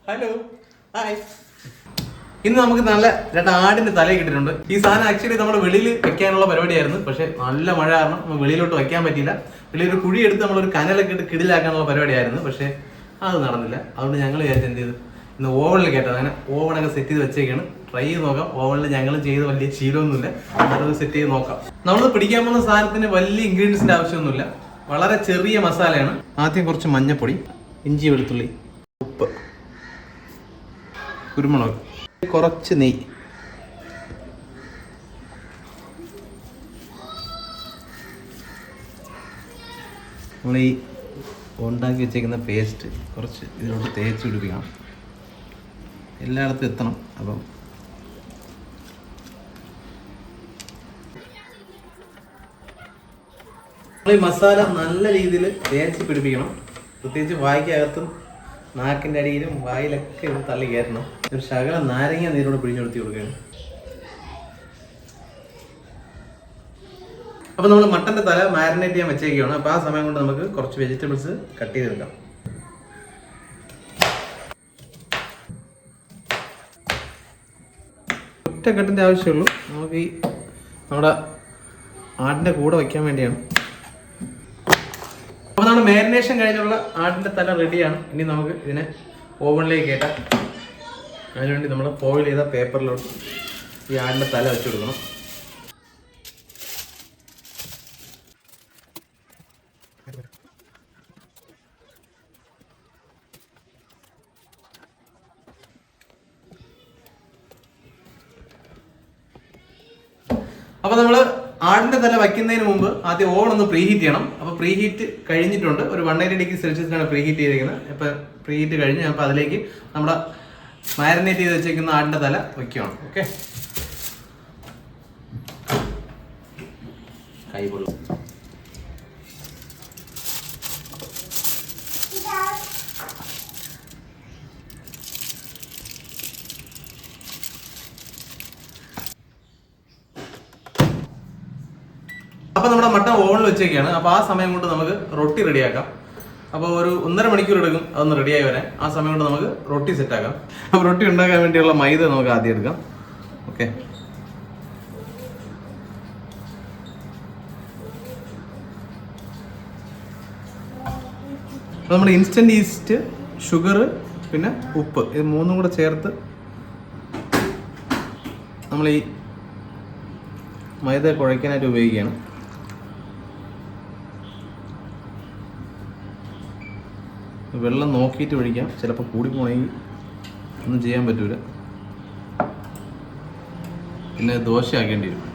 Hello hi. ഇന്ന് നമുക്ക് നല്ല രണ്ട് ആടിന്റെ തല കിട്ടിയിട്ടുണ്ട്. ഈ സാധനം ആക്ച്വലി നമ്മൾ വെളിയിൽ വെക്കാനുള്ള പരിപാടിയായിരുന്നു. പക്ഷെ നല്ല മഴ കാരണം വെളിയിലോട്ട് വെക്കാൻ പറ്റില്ല. വെളിയിൽ ഒരു കുഴി എടുത്ത് നമ്മളൊരു കനലൊക്കെ ഇട്ട് കിടിലാക്കാനുള്ള പരിപാടിയായിരുന്നു. പക്ഷെ അത് നടന്നില്ല. അതുകൊണ്ട് ഞങ്ങൾ വിചാരിച്ചു എന്ത് ചെയ്തു, ഇന്ന് ഓവനിൽ കേട്ടത്. അങ്ങനെ ഓവനൊക്കെ സെറ്റ് ചെയ്ത് വെച്ചേക്കാണ്. ട്രൈ ചെയ്ത് നോക്കാം. ഓവനിൽ ഞങ്ങൾ ചെയ്ത് വലിയ ശീലമൊന്നുമില്ല. അതൊക്കെ സെറ്റ് ചെയ്ത് നോക്കാം. നമ്മൾ പിടിക്കാൻ പോകുന്ന സാധനത്തിന് വലിയ ഇൻഗ്രീഡിയൻസിന്റെ ആവശ്യമൊന്നുമില്ല. വളരെ ചെറിയ മസാലയാണ്. ആദ്യം കുറച്ച് മഞ്ഞപ്പൊടി, ഇഞ്ചി വെളുത്തുള്ളി, ഉപ്പ്, കുരുമുളക്, കുറച്ച് നെയ്യ്, നമ്മൾ ഈ ഉണ്ടാക്കി വെച്ചേക്കുന്ന പേസ്റ്റ് കുറച്ച് ഇതിലോട്ട് തേച്ച് പിടിപ്പിക്കണം. എല്ലായിടത്തും എത്തണം. അപ്പം നമ്മൾ ഈ മസാല നല്ല രീതിയിൽ തേച്ച് പിടിപ്പിക്കണം. പ്രത്യേകിച്ച് വായ്ക്കകത്തും നാക്കിൻ്റെ അടിയിലും വായിലൊക്കെ ഇത് തള്ളി കയറണം. ഒരു ശകലം നാരങ്ങ നീരോട് പിഴിഞ്ഞെടുത്തി കൊടുക്കുകയാണ്. അപ്പോൾ നമ്മൾ മട്ടൻ്റെ തല മാരിനേറ്റ് ചെയ്യാൻ വെച്ചേക്കുകയാണ്. അപ്പോൾ ആ സമയം കൊണ്ട് നമുക്ക് കുറച്ച് വെജിറ്റബിൾസ് കട്ട് ചെയ്തെടുക്കാം. ഒറ്റ കട്ടിൻ്റെ ആവശ്യമുള്ളൂ. നമുക്ക് ഈ നമ്മുടെ ആടിൻ്റെ കൂടെ വയ്ക്കാൻ വേണ്ടിയാണ്. അപ്പോൾ നമ്മുടെ മാരിനേഷൻ കഴിഞ്ഞുള്ള ആടിൻ്റെ തല റെഡിയാണ്. ഇനി നമുക്ക് ഇതിനെ ഓവനിലേക്ക് കയറ്റാം. അതിനുവേണ്ടി നമ്മൾ ഫോയിൽ ചെയ്ത പേപ്പറിലോട്ട് ഈ ആടിൻ്റെ തല വെച്ച് കൊടുക്കണം. അപ്പോൾ നമ്മൾ ആടിൻ്റെ തല വയ്ക്കുന്നതിന് മുമ്പ് ആദ്യം ഓവൺ ഒന്ന് പ്രീഹീറ്റ് ചെയ്യണം. അപ്പോൾ പ്രീഹീറ്റ് കഴിഞ്ഞിട്ടുണ്ട്. ഒരു 180 ഡിഗ്രി സെൽഷ്യസിലാണ് പ്രീഹീറ്റ് ചെയ്തിരിക്കുന്നത്. അപ്പോൾ പ്രീഹീറ്റ് കഴിഞ്ഞ് അപ്പോൾ അതിലേക്ക് നമ്മുടെ മാരിനേറ്റ് ചെയ്ത് വെച്ചേക്കുന്ന ആടിൻ്റെ തല വയ്ക്കണം. ഓക്കെ, കൈ കൊള്ളും. അപ്പോൾ നമ്മുടെ മട്ടൻ ഓവണിൽ വെച്ചേക്കാണ്. അപ്പോൾ ആ സമയം കൊണ്ട് നമുക്ക് റൊട്ടി റെഡിയാക്കാം. അപ്പോൾ ഒരു 1.5 മണിക്കൂർ എടുക്കും അതൊന്ന് റെഡിയായി വരാൻ. ആ സമയം കൊണ്ട് നമുക്ക് റൊട്ടി സെറ്റാക്കാം. അപ്പോൾ റൊട്ടി ഉണ്ടാക്കാൻ വേണ്ടിയുള്ള മൈദ നമുക്ക് ആദ്യം എടുക്കാം. ഓക്കെ, അപ്പോൾ നമ്മുടെ ഇൻസ്റ്റൻറ്റ് ഈസ്റ്റ്, ഷുഗർ, പിന്നെ ഉപ്പ്, ഇത് മൂന്നും കൂടെ ചേർത്ത് നമ്മൾ ഈ മൈദ കുഴയ്ക്കാനായിട്ട് ഉപയോഗിക്കുകയാണ്. വെള്ളം നോക്കിയിട്ട് ഒഴിക്കാം. ചിലപ്പോൾ കൂടിപ്പോണെങ്കിൽ ഒന്നും ചെയ്യാൻ പറ്റൂല. പിന്നെ ദോശ ആക്കേണ്ടി വരും.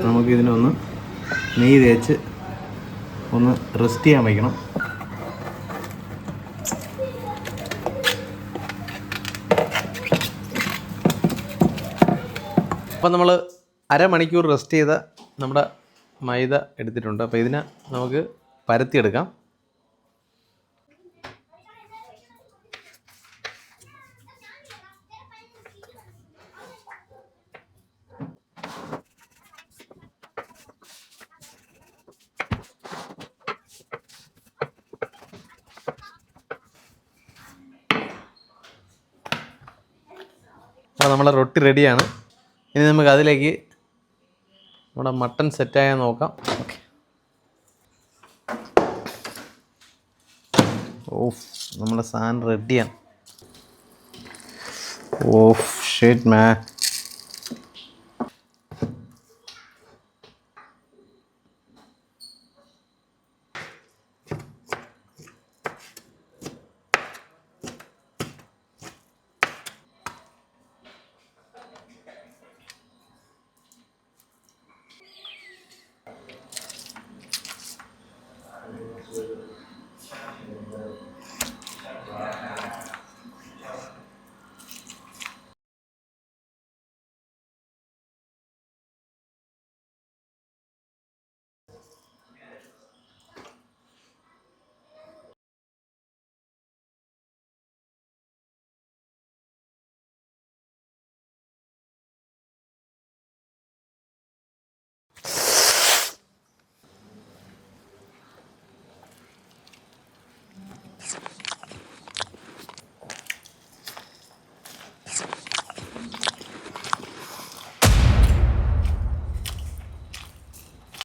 നമുക്കിതിനൊന്ന് നെയ്യ് തേച്ച് ഒന്ന് റെസ്റ്റ് ചെയ്യാൻ വയ്ക്കണം. അപ്പം നമ്മൾ 1/2 മണിക്കൂർ റെസ്റ്റ് ചെയ്ത നമ്മുടെ മൈദ എടുത്തിട്ടുണ്ട്. അപ്പോൾ ഇതിനെ നമുക്ക് പരത്തിയെടുക്കാം. അപ്പോൾ നമ്മളെ റൊട്ടി റെഡിയാണ്. ഇനി നമുക്ക് അതിലേക്ക് നമ്മുടെ മട്ടൺ സെറ്റായാൽ നോക്കാം. ഓക്കെ, ഓഫ്, നമ്മുടെ സാധനം റെഡിയാണ്. Of shit man.